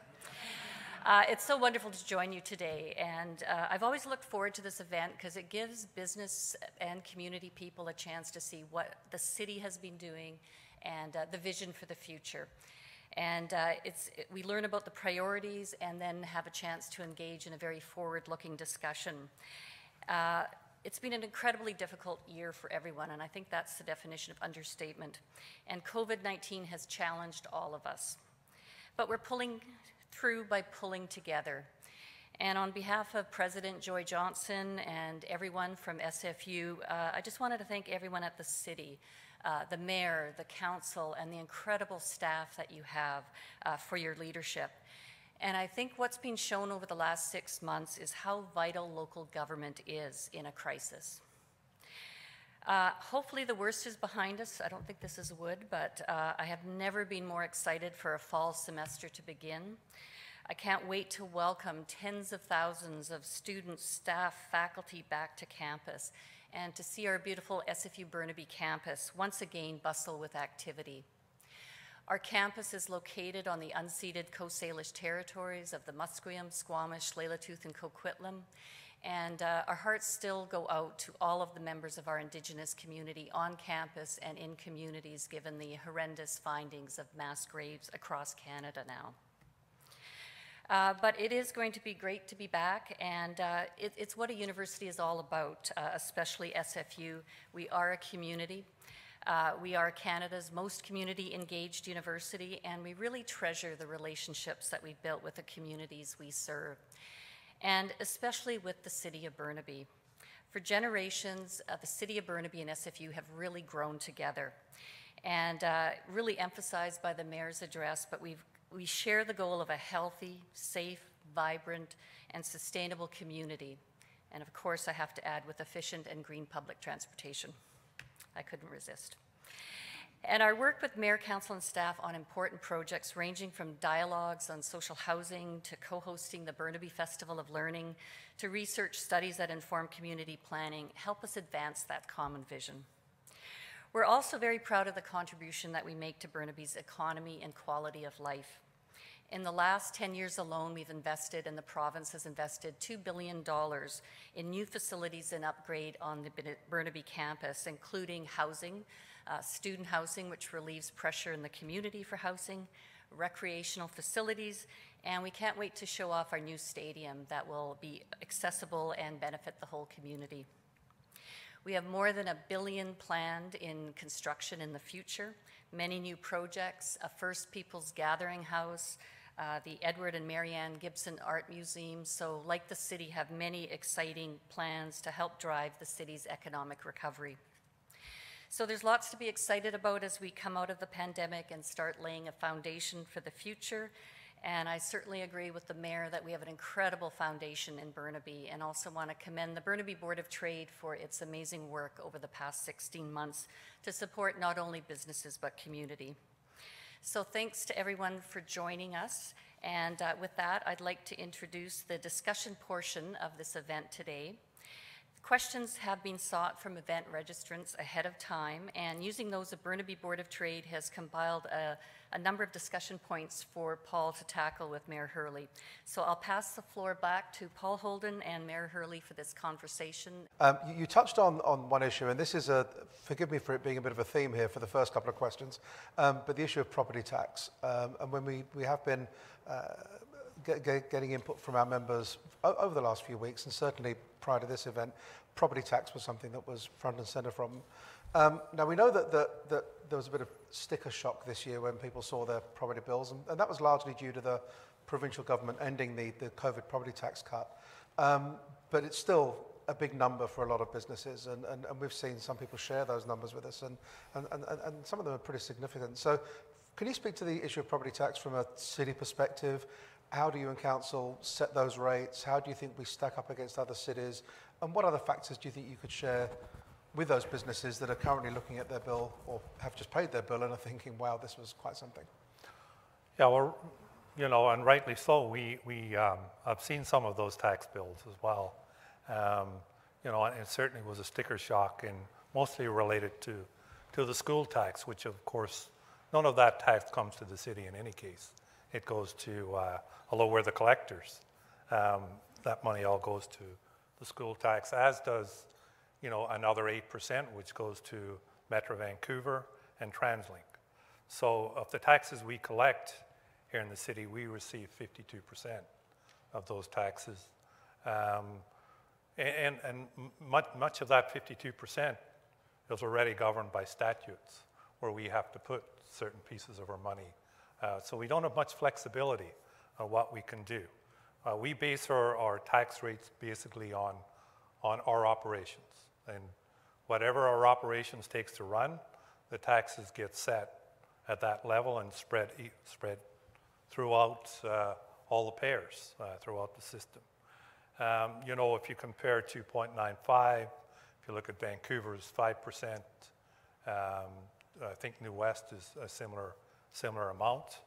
It's so wonderful to join you today, and I've always looked forward to this event because it gives business and community people a chance to see what the city has been doing and the vision for the future. And we learn about the priorities and then have a chance to engage in a very forward-looking discussion. It's been an incredibly difficult year for everyone, and I think that's the definition of understatement. And COVID-19 has challenged all of us. But we're pulling through by pulling together. And on behalf of President Joy Johnson and everyone from SFU, I just wanted to thank everyone at the city, the mayor, the council, and the incredible staff that you have for your leadership. And I think what's been shown over the last 6 months is how vital local government is in a crisis. Hopefully the worst is behind us. I don't think this is wood, but I have never been more excited for a fall semester to begin. I can't wait to welcome tens of thousands of students, staff, faculty back to campus and to see our beautiful SFU Burnaby campus once again bustle with activity. Our campus is located on the unceded Coast Salish territories of the Musqueam, Squamish, Tsleil-Waututh, and Coquitlam. And our hearts still go out to all of the members of our Indigenous community on campus and in communities given the horrendous findings of mass graves across Canada now. But it is going to be great to be back, and it's what a university is all about, especially SFU. We are a community. We are Canada's most community-engaged university, and we really treasure the relationships that we've built with the communities we serve, and especially with the city of Burnaby. For generations, the city of Burnaby and SFU have really grown together, and really emphasized by the mayor's address, but we share the goal of a healthy, safe, vibrant, and sustainable community. And of course, I have to add, with efficient and green public transportation. I couldn't resist. And our work with Mayor, Council, and staff on important projects ranging from dialogues on social housing to co-hosting the Burnaby Festival of Learning to research studies that inform community planning help us advance that common vision. We're also very proud of the contribution that we make to Burnaby's economy and quality of life. In the last 10 years alone, we've invested, and the province has invested $2 billion in new facilities and upgrade on the Burnaby campus, including housing, student housing, which relieves pressure in the community for housing, recreational facilities, and we can't wait to show off our new stadium that will be accessible and benefit the whole community. We have more than $1 billion planned in construction in the future, many new projects, a First Peoples Gathering House, the Edward and Marianne Gibson Art Museum. So like the city, have many exciting plans to help drive the city's economic recovery. So there's lots to be excited about as we come out of the pandemic and start laying a foundation for the future. And I certainly agree with the mayor that we have an incredible foundation in Burnaby, and also want to commend the Burnaby Board of Trade for its amazing work over the past 16 months to support not only businesses but community. So thanks to everyone for joining us. And with that, I'd like to introduce the discussion portion of this event today. Questions have been sought from event registrants ahead of time, and using those, the Burnaby Board of Trade has compiled a number of discussion points for Paul to tackle with Mayor Hurley. So I'll pass the floor back to Paul Holden and Mayor Hurley for this conversation. You touched on one issue, and this is forgive me for it being a bit of a theme here for the first couple of questions, but the issue of property tax. And when we have been getting input from our members over the last few weeks, and certainly prior to this event, property tax was something that was front and center from. Now we know that there was a bit of sticker shock this year when people saw their property bills, and that was largely due to the provincial government ending the COVID property tax cut. But it's still a big number for a lot of businesses, and we've seen some people share those numbers with us, and some of them are pretty significant. So can you speak to the issue of property tax from a city perspective? How do you and council set those rates? How do you think we stack up against other cities? And what other factors do you think you could share with those businesses that are currently looking at their bill or have just paid their bill and are thinking, wow, this was quite something? Yeah, well, you know, and rightly so. We have seen some of those tax bills as well. You know, and it certainly was a sticker shock, and mostly related to the school tax, which of course, none of that tax comes to the city in any case. It goes to, although we're the collectors, that money all goes to the school tax, as does, you know, another 8%, which goes to Metro Vancouver and TransLink. So of the taxes we collect here in the city, we receive 52% of those taxes. And much of that 52% is already governed by statutes, where we have to put certain pieces of our money. So we don't have much flexibility on what we can do. We base our tax rates basically on our operations. And whatever our operations takes to run, the taxes get set at that level and spread throughout all the payers throughout the system. You know, if you compare 2.95, if you look at Vancouver's 5%, I think New West is a similar amount.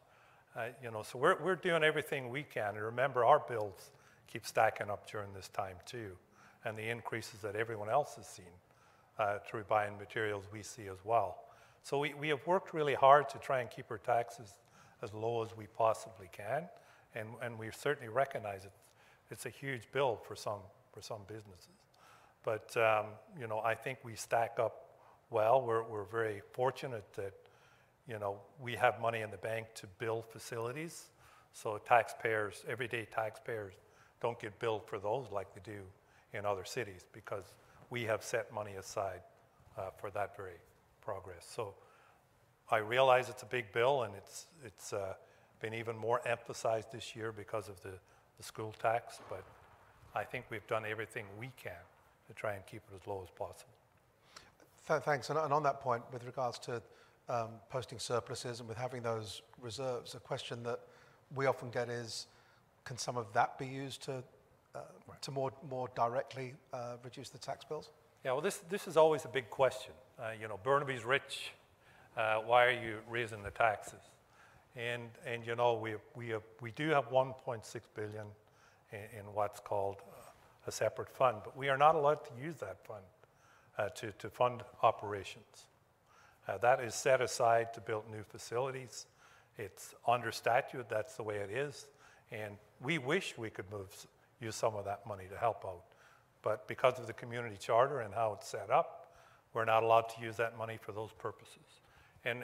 You know, so we're doing everything we can. And remember, our bills keep stacking up during this time too, and the increases that everyone else has seen through buying materials we see as well. So we have worked really hard to try and keep our taxes as low as we possibly can, and we certainly recognize it's a huge bill for some businesses. But you know, I think we stack up well. We're very fortunate that, you know, we have money in the bank to build facilities, so taxpayers, everyday taxpayers, don't get billed for those like they do in other cities, because we have set money aside for that very progress. So I realize it's a big bill, and it's been even more emphasized this year because of the school tax, but I think we've done everything we can to try and keep it as low as possible. Thanks. And on that point, with regards to posting surpluses and with having those reserves, a question that we often get is, can some of that be used to more directly reduce the tax bills? Yeah, well, this is always a big question. You know, Burnaby's rich. Why are you raising the taxes? And you know, we do have 1.6 billion in what's called a separate fund, but we are not allowed to use that fund to fund operations. That is set aside to build new facilities. It's under statute, that's the way it is. And we wish we could use some of that money to help out. But because of the community charter and how it's set up, we're not allowed to use that money for those purposes. And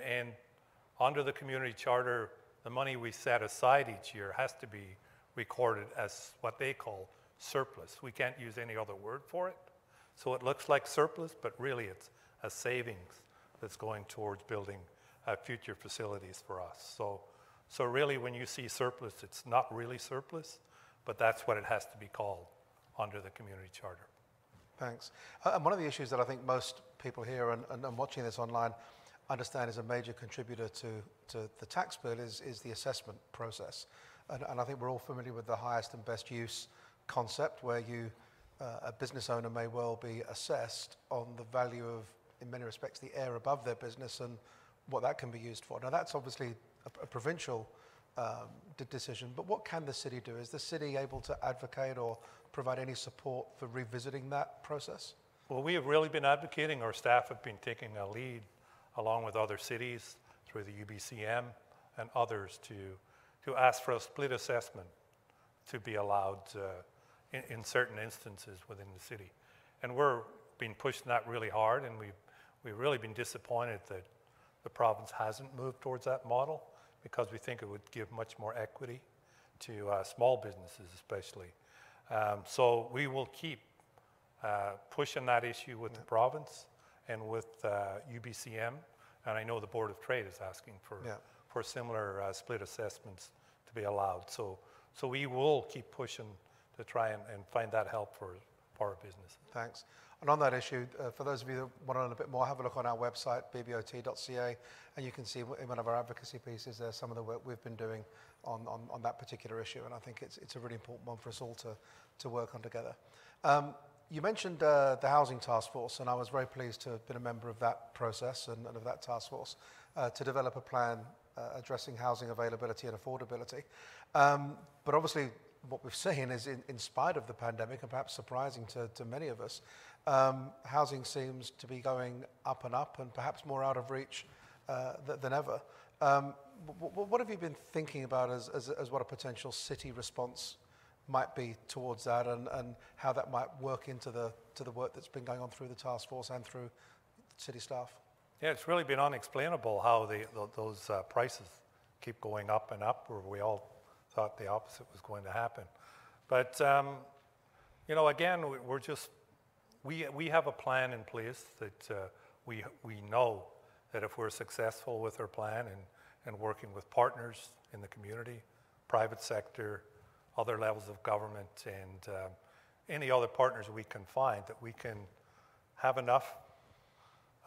under the community charter, the money we set aside each year has to be recorded as what they call surplus. We can't use any other word for it. So it looks like surplus, but really it's a savings that's going towards building future facilities for us. So really, when you see surplus, it's not really surplus, but that's what it has to be called under the community charter. Thanks. And one of the issues that I think most people here and watching this online understand is a major contributor to the tax bill is the assessment process. And I think we're all familiar with the highest and best use concept, where a business owner may well be assessed on the value of, in many respects, the air above their business and what that can be used for. Now, that's obviously a provincial decision, but what can the city do? Is the city able to advocate or provide any support for revisiting that process? Well, we have really been advocating. Our staff have been taking a lead along with other cities through the UBCM and others to ask for a split assessment to be allowed in certain instances within the city. And we're been pushing that really hard, and we've really been disappointed that the province hasn't moved towards that model, because we think it would give much more equity to small businesses especially. So we will keep pushing that issue with the province and with UBCM, and I know the Board of Trade is asking for similar split assessments to be allowed. So we will keep pushing to try and find that help for our businesses. Thanks. And on that issue, for those of you that want to learn a bit more, have a look on our website, bbot.ca, and you can see in one of our advocacy pieces there some of the work we've been doing on that particular issue, and I think it's a really important one for us all to work on together. You mentioned the Housing Task Force, and I was very pleased to have been a member of that process and of that task force to develop a plan addressing housing availability and affordability. But obviously, what we've seen is in spite of the pandemic, and perhaps surprising to many of us, housing seems to be going up and perhaps more out of reach than ever. What have you been thinking about as what a potential city response might be towards that, and how that might work into the work that's been going on through the task force and through city staff? Yeah, it's really been unexplainable how those prices keep going up and up, where we all thought the opposite was going to happen. But you know, again, we have a plan in place that we know that if we're successful with our plan and working with partners in the community, private sector, other levels of government, and any other partners we can find, that we can have enough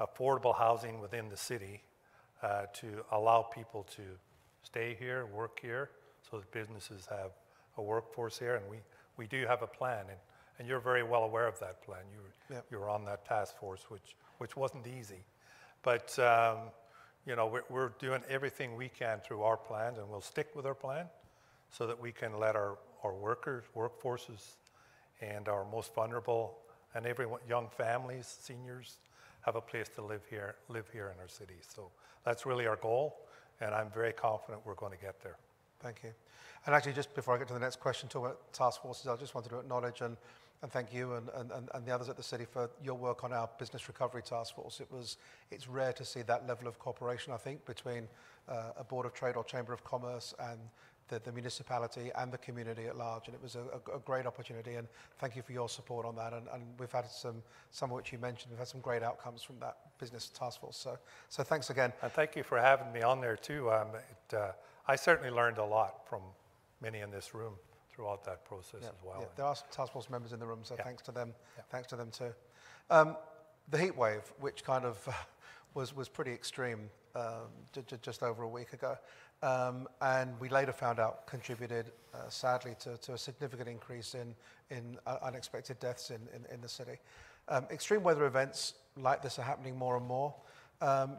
affordable housing within the city to allow people to stay here, work here, so that businesses have a workforce here. And we do have a plan, and you're very well aware of that plan. You were on that task force, which wasn't easy. But you know, we're doing everything we can through our plans, and we'll stick with our plan so that we can let our workforces and our most vulnerable and everyone, young families, seniors, have a place to live here in our city. So that's really our goal, and I'm very confident we're going to get there. Thank you. And actually, just before I get to the next question, talking about task forces, I just wanted to acknowledge and thank you and the others at the city for your work on our business recovery task force. It's rare to see that level of cooperation, I think, between a Board of Trade or Chamber of Commerce and the municipality and the community at large, and it was a great opportunity, and thank you for your support on that. And we've had some of which you mentioned, we've had some great outcomes from that business task force. So thanks again. And thank you for having me on there too. I certainly learned a lot from many in this room throughout that process as well. Yeah, there are some task force members in the room, so thanks to them. Yeah. Thanks to them too. The heat wave, which kind of was pretty extreme just over a week ago, and we later found out contributed sadly to a significant increase in unexpected deaths in the city. Extreme weather events like this are happening more and more.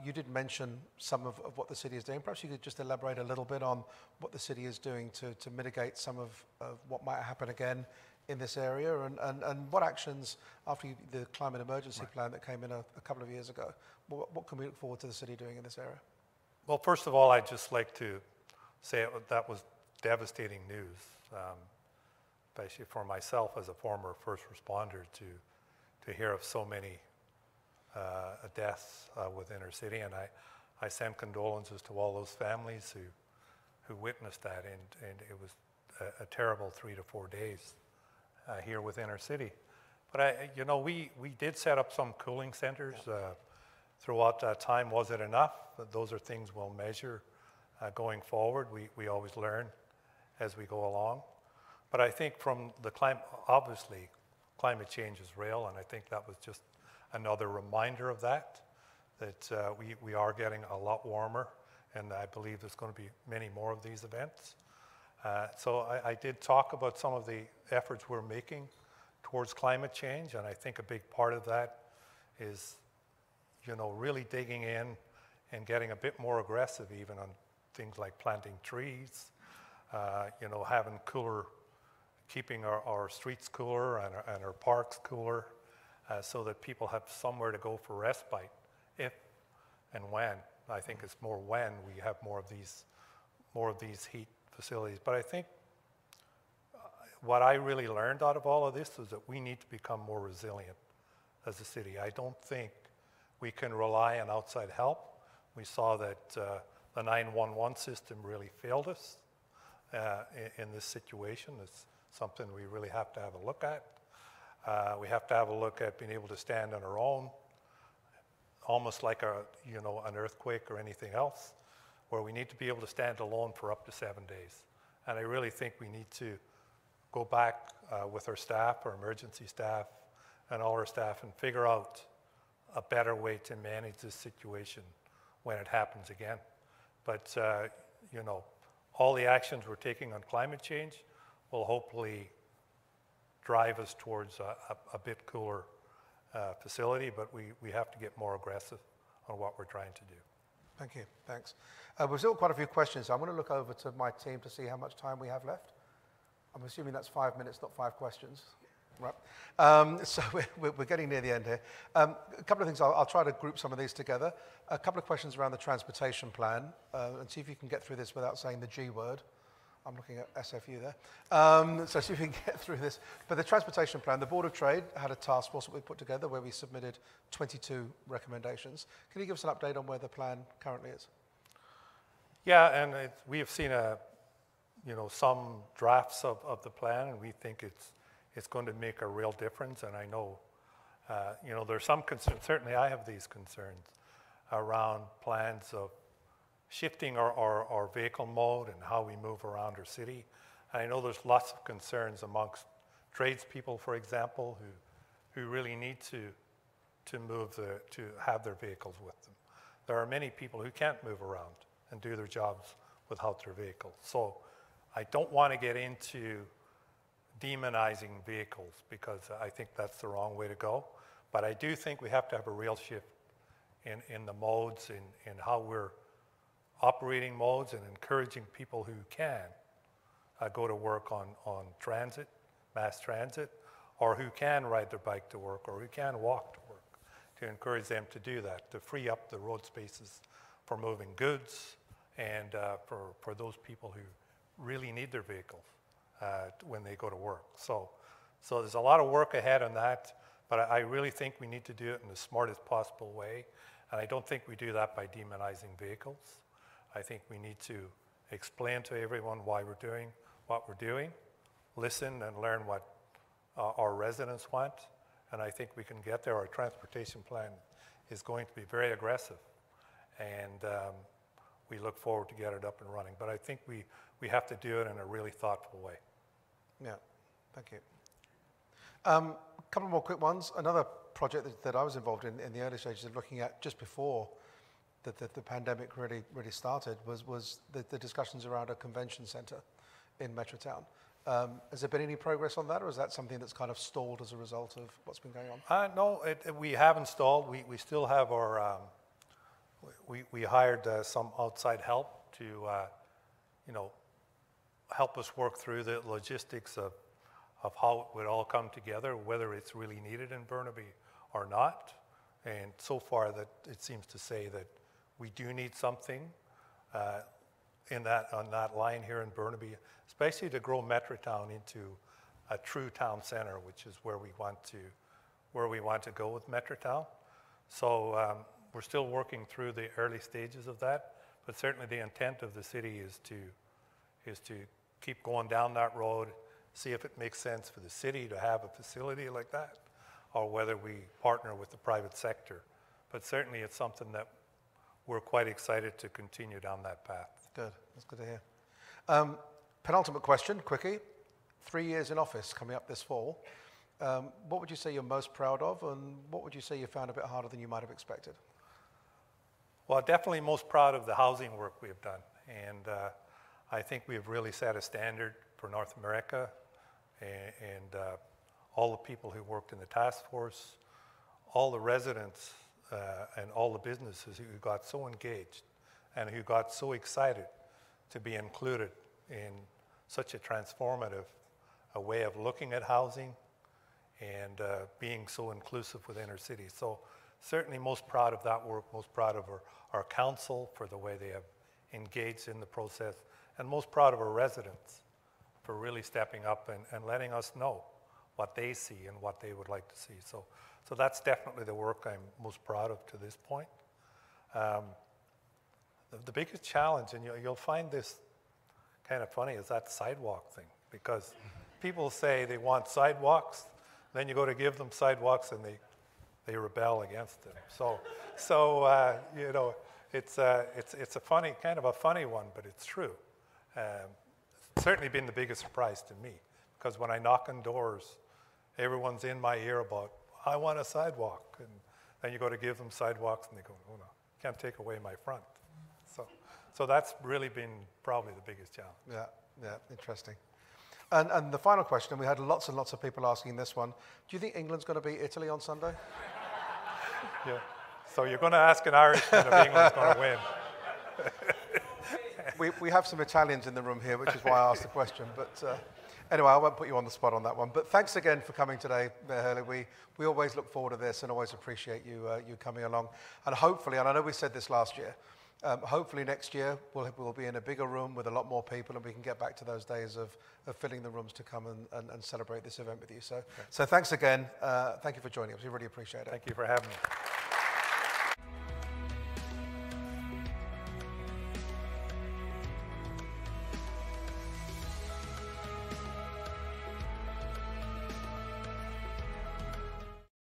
You did mention some of what the city is doing. Perhaps you could just elaborate a little bit on what the city is doing to mitigate some of what might happen again in this area, and what actions after the climate emergency plan that came in a couple of years ago, what can we look forward to the city doing in this area? Well, first of all, I'd just like to say that was devastating news, especially for myself as a former first responder to hear of so many deaths within our city, and I send condolences to all those families who witnessed that, and it was a terrible 3 to 4 days here within our city. But you know, we did set up some cooling centers throughout that time. Was it enough? Those are things we'll measure going forward. We always learn as we go along. But I think from the climate, obviously, climate change is real, and I think that was just another reminder of that we are getting a lot warmer, and I believe there's going to be many more of these events. So I did talk about some of the efforts we're making towards climate change, and I think a big part of that is, you know, really digging in and getting a bit more aggressive even on things like planting trees having cooler, keeping our streets cooler and our parks cooler, so that people have somewhere to go for respite, if and when. I think it's more when we have more of these heat facilities. But I think what I really learned out of all of this is that we need to become more resilient as a city. I don't think we can rely on outside help. We saw that the 911 system really failed us in this situation. It's something we really have to have a look at. We have to have a look at being able to stand on our own, almost like an earthquake or anything else, where we need to be able to stand alone for up to 7 days. And I really think we need to go back with our staff, our emergency staff, and all our staff, and figure out a better way to manage this situation when it happens again. But, all the actions we're taking on climate change will hopefully drive us towards a bit cooler facility, but we have to get more aggressive on what we're trying to do. Thank you. Thanks. We've still got quite a few questions. I'm going to look over to my team to see how much time we have left. I'm assuming that's 5 minutes, not 5 questions. Right. So we're getting near the end here. A couple of things, I'll try to group some of these together. A couple of questions around the transportation plan, and see if you can get through this without saying the G word. I'm looking at SFU there. So see if you can get through this. But the transportation plan, the Board of Trade had a task force that we put together where we submitted 22 recommendations. Can you give us an update on where the plan currently is? Yeah, and we have seen some drafts of the plan, and we think it's going to make a real difference. And I know, there's some concerns. Certainly, I have these concerns around plans of shifting our vehicle mode and how we move around our city. And I know there's lots of concerns amongst tradespeople, for example, who really need to have their vehicles with them. There are many people who can't move around and do their jobs without their vehicles. So I don't want to get into demonizing vehicles, because I think that's the wrong way to go. But I do think we have to have a real shift in the modes, in how we're operating modes, and encouraging people who can go to work on transit, mass transit, or who can ride their bike to work, or who can walk to work, to encourage them to do that, to free up the road spaces for moving goods, and for those people who really need their vehicles when they go to work. So there's a lot of work ahead on that, but I really think we need to do it in the smartest possible way, and I don't think we do that by demonizing vehicles. I think we need to explain to everyone why we're doing what we're doing, listen and learn what our residents want, and I think we can get there. Our transportation plan is going to be very aggressive, and we look forward to get it up and running. But I think we have to do it in a really thoughtful way. Yeah, thank you. A couple more quick ones. Another project that I was involved in the early stages of looking at just before the pandemic really started was the discussions around a convention centre in Metrotown. Has there been any progress on that, or is that something that's kind of stalled as a result of what's been going on? No, we haven't stalled. We still have our, we hired some outside help to, help us work through the logistics of how it would all come together, whether it's really needed in Burnaby or not. And so far that it seems to say that we do need something on that line here in Burnaby, especially to grow Metrotown into a true town center, which is where we want to go with Metrotown. So we're still working through the early stages of that, but certainly the intent of the city is to keep going down that road, see if it makes sense for the city to have a facility like that, or whether we partner with the private sector. But certainly it's something that we're quite excited to continue down that path. Good, that's good to hear. Penultimate question, quickie. 3 years in office coming up this fall. What would you say you're most proud of, and what would you say you found a bit harder than you might have expected? Well, definitely most proud of the housing work we have done. And I think we have really set a standard for North America, and all the people who worked in the task force, all the residents and all the businesses who got so engaged and who got so excited to be included in such a transformative way of looking at housing and being so inclusive with inner cities. So certainly most proud of that work, most proud of our council for the way they have engaged in the process, and most proud of our residents for really stepping up and letting us know what they see and what they would like to see. So that's definitely the work I'm most proud of to this point. The biggest challenge, and you'll find this kind of funny, is that sidewalk thing, because people say they want sidewalks, then you go to give them sidewalks and they rebel against them. So you know, it's a funny, kind of a funny one, but it's true. It's certainly been the biggest surprise to me, because when I knock on doors, everyone's in my ear about, I want a sidewalk, and then you go to give them sidewalks and they go, oh no, can't take away my front. So that's really been probably the biggest challenge. Yeah, interesting. And the final question, and we had lots and lots of people asking this one, do you think England's going to beat Italy on Sunday? Yeah. So you're going to ask an Irishman if England's going to win. We have some Italians in the room here, which is why I asked the question. But anyway, I won't put you on the spot on that one. But thanks again for coming today, Mayor Hurley. We always look forward to this and always appreciate you coming along. And hopefully, and I know we said this last year, hopefully next year we'll be in a bigger room with a lot more people, and we can get back to those days of filling the rooms to come and celebrate this event with you. So thanks again. Thank you for joining us. We really appreciate it. Thank you for having me.